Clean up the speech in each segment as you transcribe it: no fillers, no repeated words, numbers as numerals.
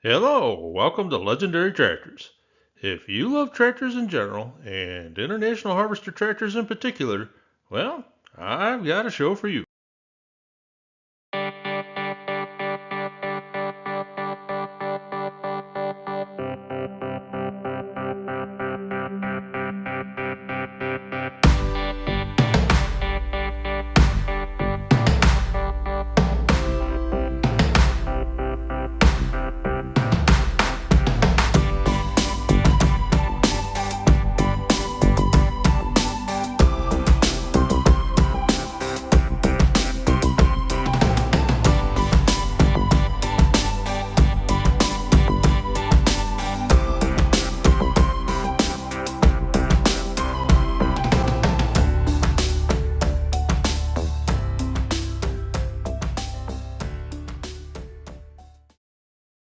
Hello, welcome to Legendary Tractors. If you love tractors in general, and International Harvester tractors in particular, well, I've got a show for you.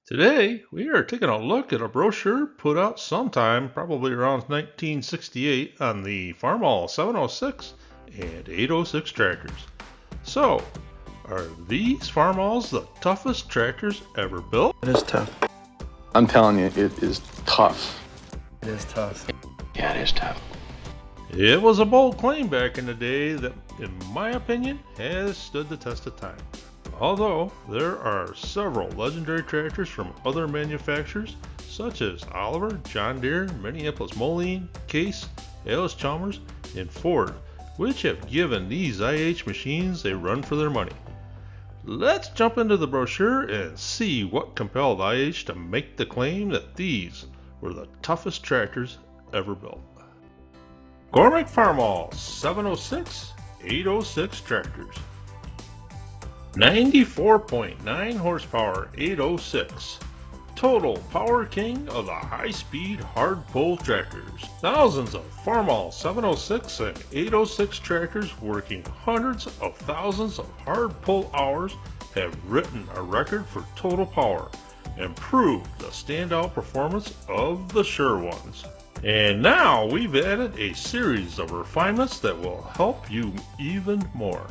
Today, we are taking a look at a brochure put out sometime, probably around 1968, on the Farmall 706 and 806 tractors. So, are these Farmalls the toughest tractors ever built? It is tough. I'm telling you, it is tough. It is tough. Yeah, it is tough. It was a bold claim back in the day that, in my opinion, has stood the test of time. Although there are several legendary tractors from other manufacturers such as Oliver, John Deere, Minneapolis Moline, Case, Allis-Chalmers, and Ford, which have given these IH machines a run for their money. Let's jump into the brochure and see what compelled IH to make the claim that these were the toughest tractors ever built. Gormick Farmall 706, 806 tractors. 94.9 horsepower 806. Total power king of the high-speed hard pull tractors. Thousands of Farmall 706 and 806 tractors working hundreds of thousands of hard pull hours have written a record for total power and proved the standout performance of the sure ones. And now we've added a series of refinements that will help you even more.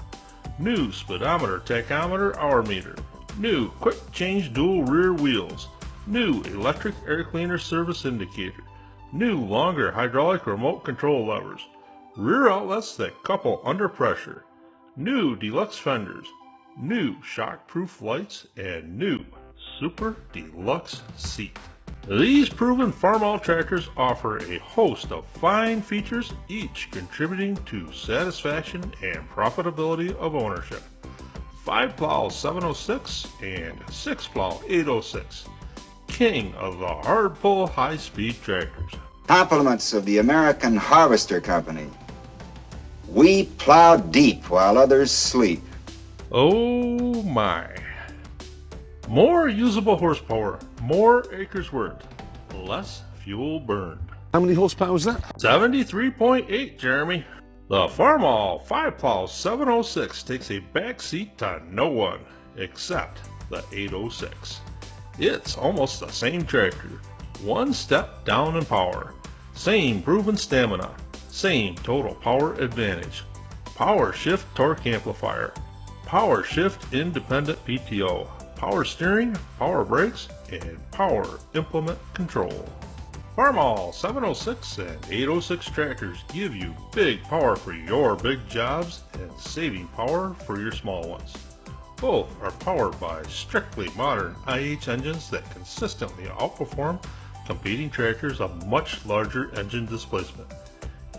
New speedometer tachometer hour meter, new quick change dual rear wheels, new electric air cleaner service indicator, new longer hydraulic remote control levers, rear outlets that couple under pressure, new deluxe fenders, new shock-proof lights, and new super deluxe seat. These proven Farmall tractors offer a host of fine features, each contributing to satisfaction and profitability of ownership. 5-plow 706 and 6-plow 806. King of the hard pull high-speed tractors. Compliments of the American Harvester Company. We plow deep while others sleep. Oh my. More usable horsepower, more acres worked, less fuel burned. How many horsepower was that? 73.8, Jeremy. The Farmall 5-plow 706 takes a backseat to no one except the 806. It's almost the same tractor, one step down in power, same proven stamina, same total power advantage, power shift torque amplifier, power shift independent PTO, power steering, power brakes, and power implement control. Farmall 706 and 806 tractors give you big power for your big jobs and saving power for your small ones. Both are powered by strictly modern IH engines that consistently outperform competing tractors of much larger engine displacement.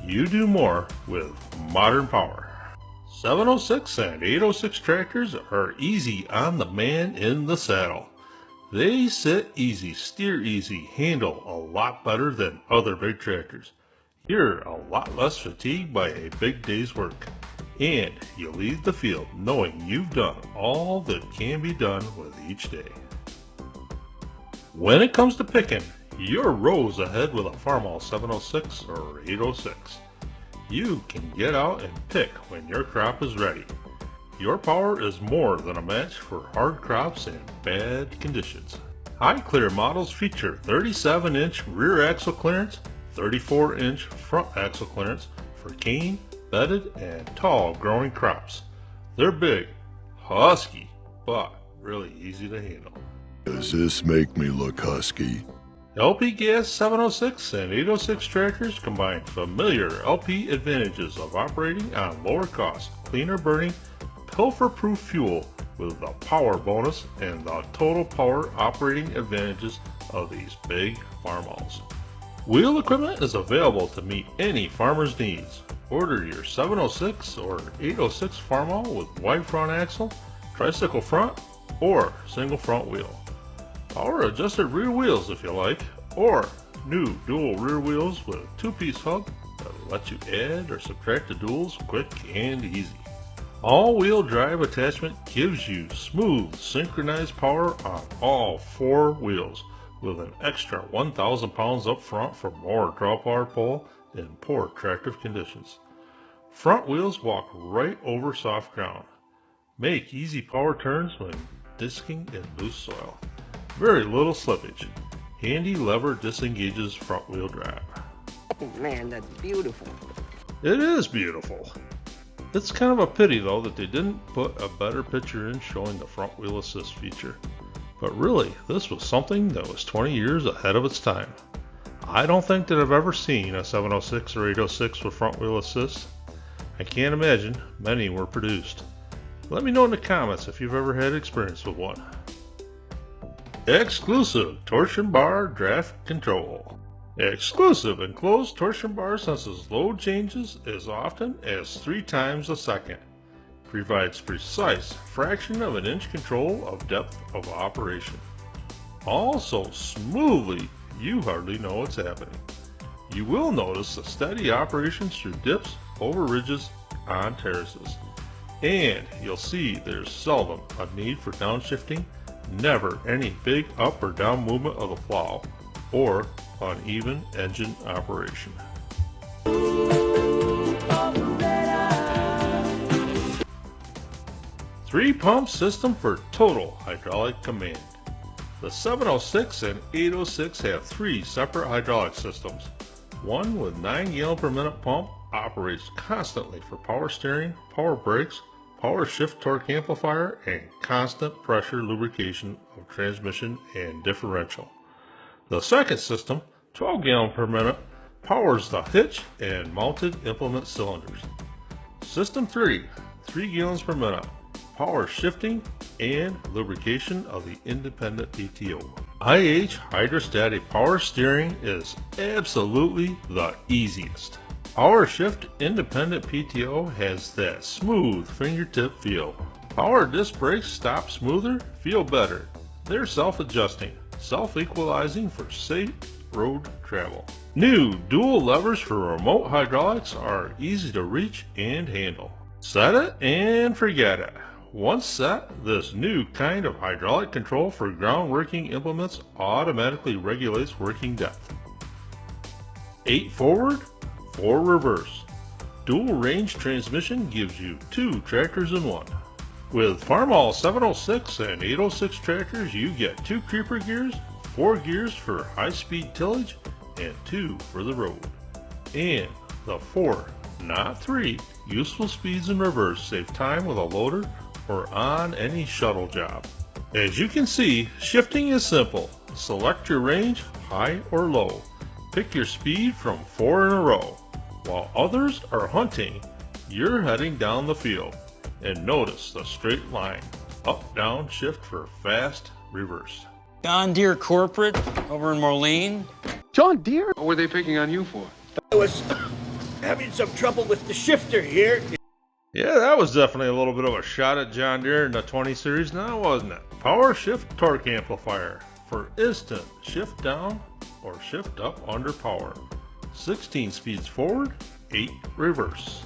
You do more with modern power. 706 and 806 tractors are easy on the man in the saddle. They sit easy, steer easy, handle a lot better than other big tractors. You're a lot less fatigued by a big day's work, and you leave the field knowing you've done all that can be done with each day. When it comes to picking, you're rows ahead with a Farmall 706 or 806. You can get out and pick when your crop is ready. Your power is more than a match for hard crops and bad conditions. High clear models feature 37-inch rear axle clearance, 34-inch front axle clearance for cane, bedded, and tall growing crops. They're big, husky, but really easy to handle. Does this make me look husky? LP Gas 706 and 806 tractors combine familiar LP advantages of operating on lower cost, cleaner burning, pilfer-proof fuel with the power bonus and the total power operating advantages of these big Farmalls. Wheel equipment is available to meet any farmer's needs. Order your 706 or 806 Farmall with wide front axle, tricycle front, or single front wheel. Power adjusted rear wheels if you like, or new dual rear wheels with two-piece hub that lets you add or subtract the duals quick and easy. All-wheel drive attachment gives you smooth synchronized power on all four wheels with an extra 1,000 pounds up front for more draw power pull in poor tractive conditions. Front wheels walk right over soft ground. Make easy power turns when disking in loose soil. Very little slippage. Handy lever disengages front wheel drive. Oh man, that's beautiful. It is beautiful. It's kind of a pity though that they didn't put a better picture in showing the front wheel assist feature. But really, this was something that was 20 years ahead of its time. I don't think that I've ever seen a 706 or 806 with front wheel assist. I can't imagine many were produced. Let me know in the comments if you've ever had experience with one. Exclusive torsion bar draft control. Exclusive enclosed torsion bar senses load changes as often as 3 times a second. Provides precise fraction of an inch control of depth of operation. Also smoothly, you hardly know what's happening. You will notice the steady operations through dips, over ridges, on terraces. And you'll see there's seldom a need for downshifting, never any big up or down movement of the plow, or uneven engine operation. Three-pump system for total hydraulic command. The 706 and 806 have 3 separate hydraulic systems. One with 9 gallon per minute pump operates constantly for power steering, power brakes, power shift torque amplifier, and constant pressure lubrication of transmission and differential. The second system, 12 gallon per minute, powers the hitch and mounted implement cylinders. System 3, 3 gallons per minute, power shifting and lubrication of the independent PTO. IH hydrostatic power steering is absolutely the easiest. Power shift independent PTO has that smooth fingertip feel. Power disc brakes stop smoother, feel better. They're self-adjusting, self-equalizing for safe road travel. New dual levers for remote hydraulics are easy to reach and handle. Set it and forget it. Once set, this new kind of hydraulic control for ground working implements automatically regulates working depth. 8 forward, 4 reverse. Dual range transmission gives you 2 tractors in one. With Farmall 706 and 806 tractors, you get 2 creeper gears, 4 gears for high-speed tillage, and 2 for the road. And the 4, not 3, useful speeds in reverse save time with a loader or on any shuttle job. As you can see, shifting is simple. Select your range, high or low. Pick your speed from 4 in a row. While others are hunting, you're heading down the field. And notice the straight line. Up, down, shift for fast reverse. John Deere Corporate over in Moline. John Deere? What were they picking on you for? I was having some trouble with the shifter here. Yeah, that was definitely a little bit of a shot at John Deere in the 20 series now, wasn't it? Power shift torque amplifier for instant shift down or shift up under power. 16 speeds forward, 8 reverse.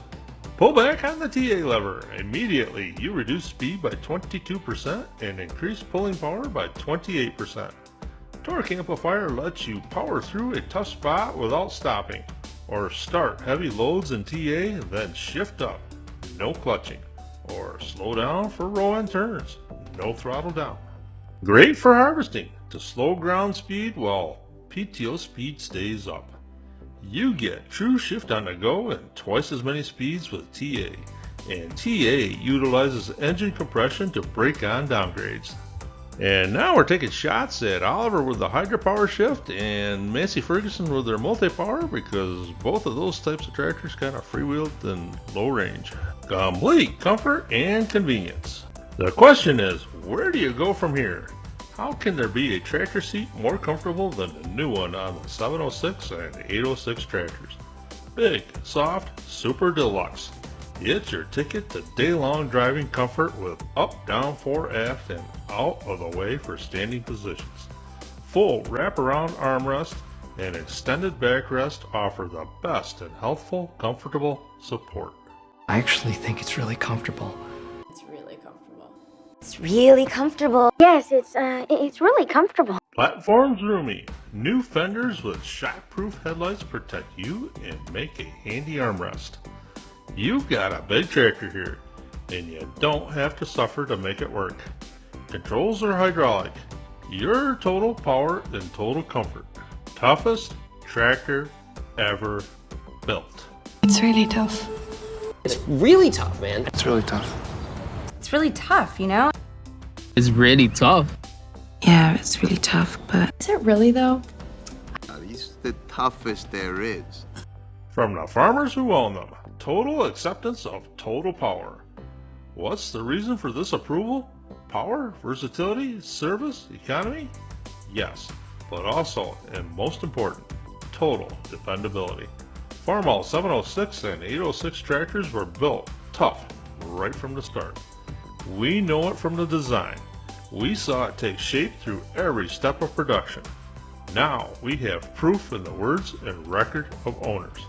Pull back on the TA lever. Immediately, you reduce speed by 22% and increase pulling power by 28%. Torque amplifier lets you power through a tough spot without stopping, or start heavy loads in TA, then shift up, no clutching, or slow down for row end turns, no throttle down. Great for harvesting to slow ground speed while PTO speed stays up. You get true shift on the go and twice as many speeds with TA, and TA utilizes engine compression to break on downgrades. And now we're taking shots at Oliver with the hydropower shift and Massey Ferguson with their multi-power, because both of those types of tractors kind of freewheeled and low range. Complete comfort and convenience. The question is, where do you go from here? How can there be a tractor seat more comfortable than the new one on the 706 and 806 tractors? Big, soft, super deluxe. It's your ticket to day-long driving comfort with up, down, fore, aft, and out of the way for standing positions. Full wraparound armrest and extended backrest offer the best in healthful, comfortable support. I actually think it's really comfortable. It's really comfortable. It's really comfortable. Yes, it's really comfortable. Platform's roomy. New fenders with shock-proof headlights protect you and make a handy armrest. You've got a big tractor here, and you don't have to suffer to make it work. Controls are hydraulic. Your total power and total comfort. Toughest tractor ever built. It's really tough. It's really tough, man. It's really tough. It's really tough, you know? It's really tough. Yeah, it's really tough, but... Is it really, though? It's the toughest there is. From the farmers who own them, total acceptance of total power. What's the reason for this approval? Power, versatility, service, economy? Yes, but also, and most important, total dependability. Farmall 706 and 806 tractors were built tough right from the start. We know it from the design. We saw it take shape through every step of production. Now we have proof in the words and record of owners.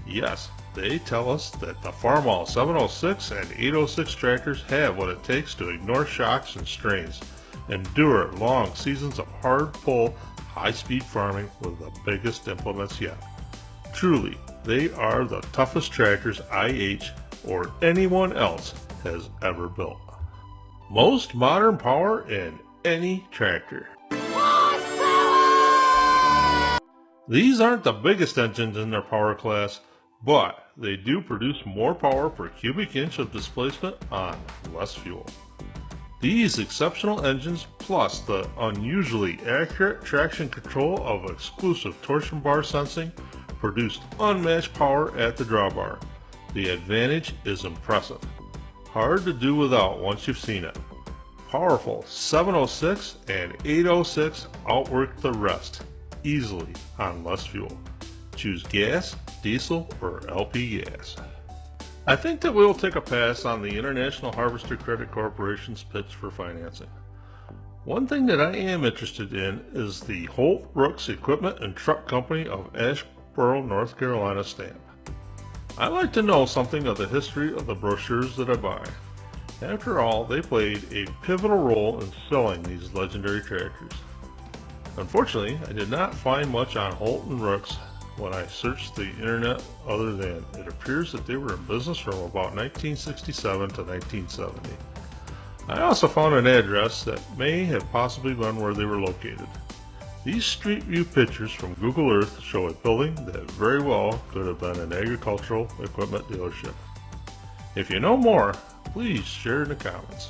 Yes, they tell us that the Farmall 706 and 806 tractors have what it takes to ignore shocks and strains, endure long seasons of hard pull, high-speed farming with the biggest implements yet. Truly, they are the toughest tractors IH or anyone else has ever built. Most modern power in any tractor. These aren't the biggest engines in their power class, but they do produce more power per cubic inch of displacement on less fuel. These exceptional engines, plus the unusually accurate traction control of exclusive torsion bar sensing, produced unmatched power at the drawbar. The advantage is impressive. Hard to do without once you've seen it. Powerful 706 and 806 outwork the rest easily on less fuel. Choose gas, diesel, or LP gas. I think that we'll take a pass on the International Harvester Credit Corporation's pitch for financing. One thing that I am interested in is the Holt Brooks Equipment and Truck Company of Asheboro, North Carolina stamp. I like to know something of the history of the brochures that I buy. After all, they played a pivotal role in selling these legendary tractors. Unfortunately, I did not find much on Holt and Brooks when I searched the internet, other than it appears that they were in business from about 1967 to 1970. I also found an address that may have possibly been where they were located. These street view pictures from Google Earth show a building that very well could have been an agricultural equipment dealership. If you know more, please share in the comments.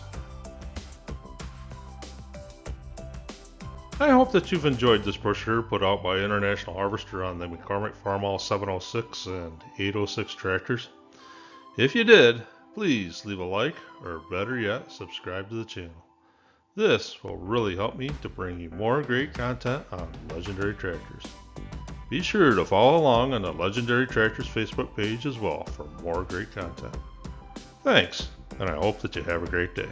I hope that you've enjoyed this brochure put out by International Harvester on the McCormick Farmall 706 and 806 tractors. If you did, please leave a like, or better yet, subscribe to the channel. This will really help me to bring you more great content on legendary tractors. Be sure to follow along on the Legendary Tractors Facebook page as well for more great content. Thanks, and I hope that you have a great day.